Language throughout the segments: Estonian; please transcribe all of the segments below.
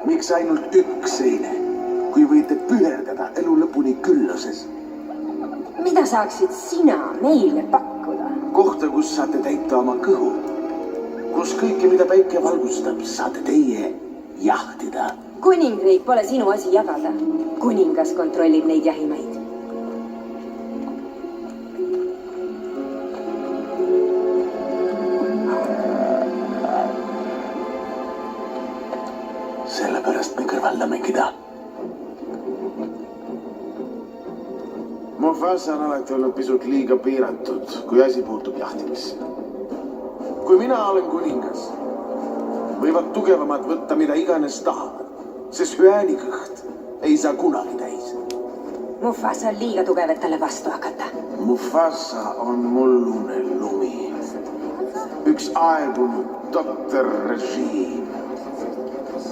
Miks ainult üks eine, kui võite püherdada elu lõpuni külluses? Mida saaksid sina meile pakkuda? Kohta, kus saate täita oma kõhu. Kus kõike, mida päike valgustab, saate teie jahtida. Kuningriik pole sinu asi jagada. Kuningas kontrollib neid jahimaid. Sellepärast me kõrvaldamegi ta. Mufasa on alati olnud pisut liiga piiratud, kui asi puutub jahtimisse. Kui mina olen kuningas, võivad tugevamad võtta mida iganes tahavad, sest hüääni kõht ei saa kunagi täis. Mufasa on liiga tugev, et talle vastu hakata. Mufasa on mullune lumi. Üks aegunud doktor režiim.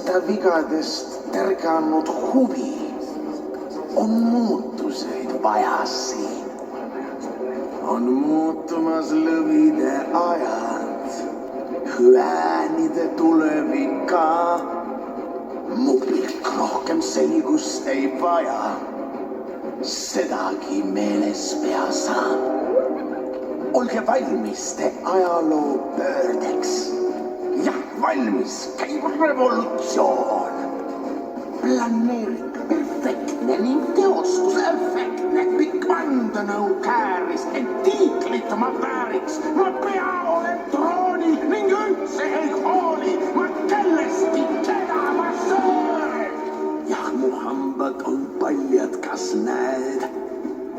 Ta vigadest tärganud huvi on muutuseid vaja siin. On muutumas lõvide ajad. Hüäänide tulevika. Muplik rohkem selgust ei vaja. Sedagi meeles pea saan. Olge valmis te ajaloo pöördeks. Jah, valmis käib revolutsioon. Planeering perfektne ning teostus efektne. Pikk vandenõu kääris, et tiitlit ma vääriks. Ma pea olen trooni ning üldse ei hooli. Ma kellestki keda ma söön. Jah, mu hambad on paljad, kas näed?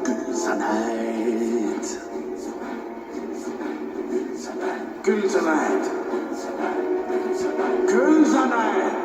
Küll sa näed. Küll sa näed. Küll sa näed.